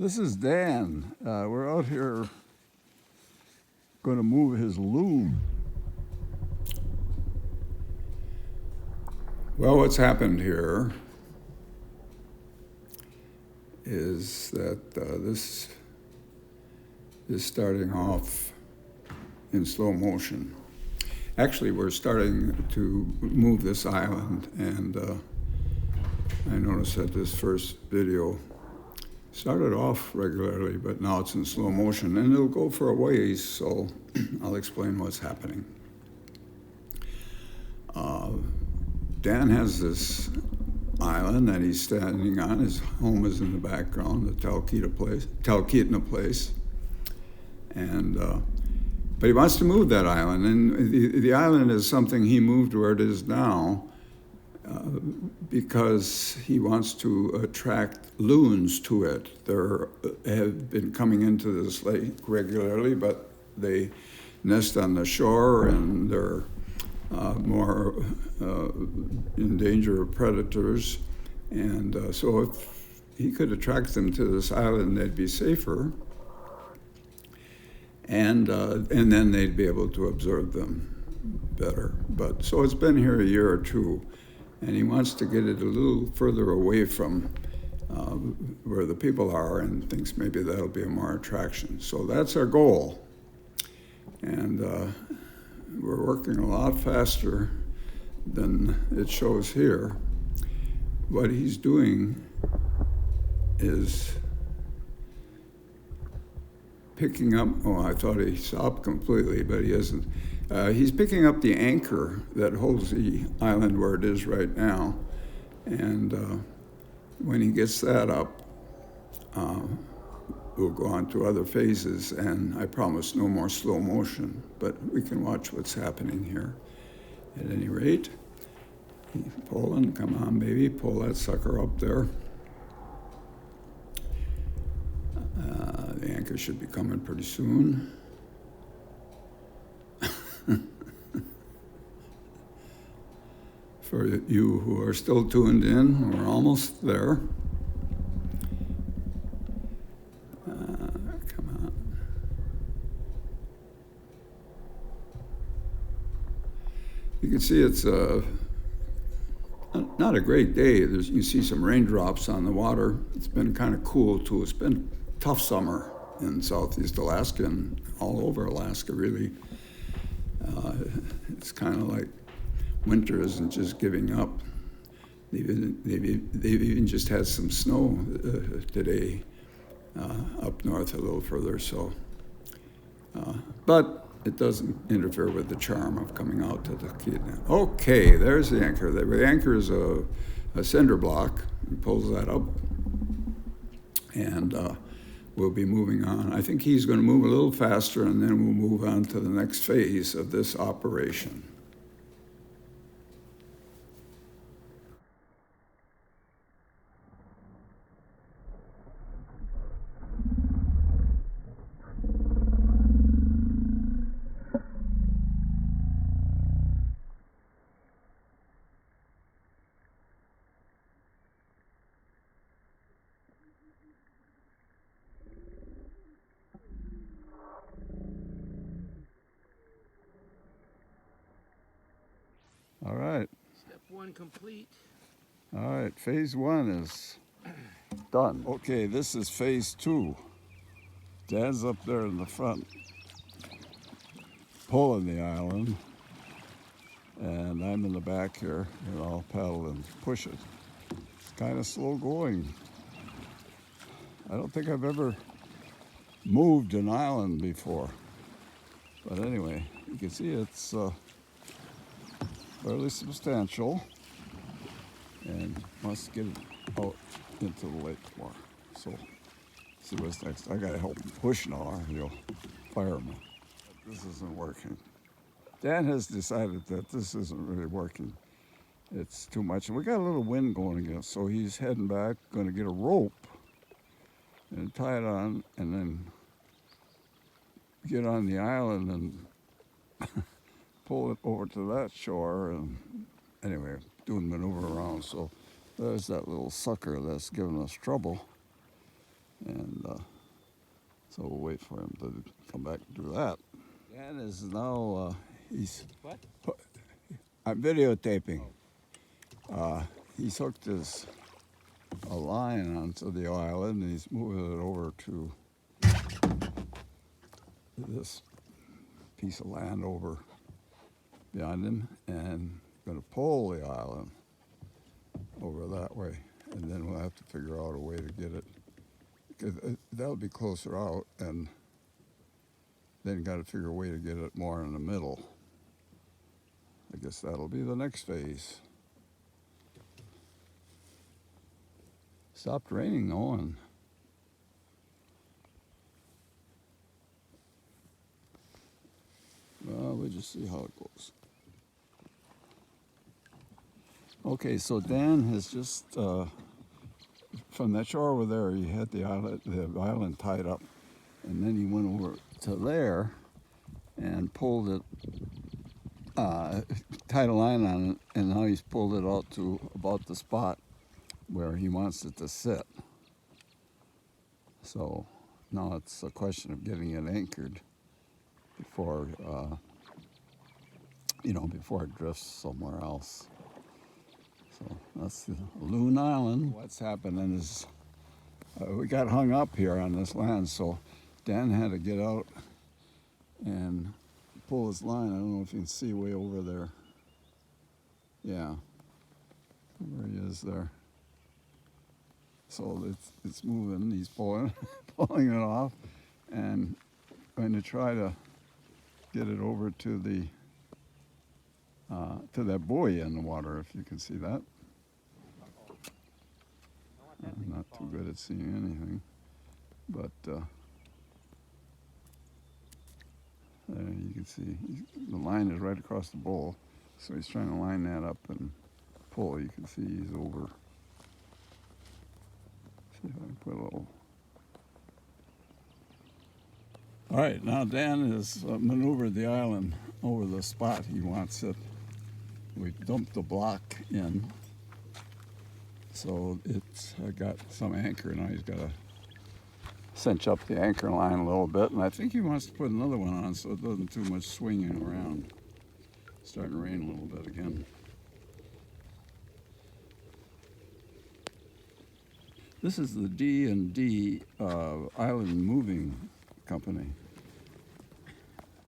This is Dan. We're out here going to move his loon. Well, what's happened here is that this is starting off in slow motion. Actually, we're starting to move this island, and I noticed that this first video started off regularly, but now it's in slow motion, and it'll go for a ways, so I'll explain what's happening. Dan has this island that he's standing on. His home is in the background, the Talkeetna place. And but he wants to move that island, and the island is something he moved where it is now because he wants to attract loons to it. There have been coming into this lake regularly, but they nest on the shore, and they're more in danger of predators. And so if he could attract them to this island, they'd be safer. And then they'd be able to observe them better. But so it's been here a year or two, and he wants to get it a little further away from where the people are, and thinks maybe that'll be a more attraction. So that's our goal. And we're working a lot faster than it shows here. What he's doing is picking up, I thought he stopped completely, but he isn't. He's picking up the anchor that holds the island where it is right now. And when he gets that up, we'll go on to other phases, and I promise no more slow motion, but we can watch what's happening here. At any rate, pulling, come on baby, pull that sucker up there. The anchor should be coming pretty soon. For you who are still tuned in, we're almost there. Come on. You can see it's not a great day. You can see some raindrops on the water. It's been kind of cool too. It's been a tough summer in southeast Alaska and all over Alaska, really. It's kind of like winter isn't just giving up. They've even just had some snow today up north a little further. So, but it doesn't interfere with the charm of coming out to Talkeetna. Okay, there's the anchor. The anchor is a cinder block. He pulls that up, and we'll be moving on. I think he's going to move a little faster, and then we'll move on to the next phase of this operation. All right. Step one complete. All right, phase one is done. Okay, this is phase two. Dan's up there in the front pulling the island, and I'm in the back here, and I'll paddle and push it. It's kind of slow going. I don't think I've ever moved an island before. But anyway, you can see it's fairly substantial, and must get it out into the lake more. So, see what's next. I gotta help him push now, or he'll fire me. This isn't working. Dan has decided that this isn't really working. It's too much. And we got a little wind going again, so he's heading back, gonna get a rope and tie it on, and then get on the island and pull it over to that shore. And anyway, doing maneuver around. So there's that little sucker that's giving us trouble. And so we'll wait for him to come back and do that. Dan is now, he's... What? I'm videotaping. He's hooked a line onto the island and he's moving it over to this piece of land over behind him and going to pull the island over that way. And then we'll have to figure out a way to get it, because that'll be closer out, and then got to figure a way to get it more in the middle. I guess that'll be the next phase. Stopped raining though, and well, we'll just see how it goes. Okay, so Dan has just from that shore over there, he had the island tied up, and then he went over to there and pulled it, tied a line on it, and now he's pulled it out to about the spot where he wants it to sit. So now it's a question of getting it anchored before, before it drifts somewhere else. So that's the Loon Island. What's happening is we got hung up here on this land, so Dan had to get out and pull his line. I don't know if you can see way over there. Yeah, there he is there. So it's moving. He's pulling it off, and going to try to get it over to the to that buoy in the water, if you can see that. I'm not too good at seeing anything, but there you can see the line is right across the bowl, so he's trying to line that up and pull. You can see he's over. See if I can put a little. All right, now Dan has maneuvered the island over the spot he wants it. We dumped the block in, so it's got some anchor. Now he's got to cinch up the anchor line a little bit, and I think he wants to put another one on so it doesn't too much swinging around. It's starting to rain a little bit again. This is the D&D Island Moving Company.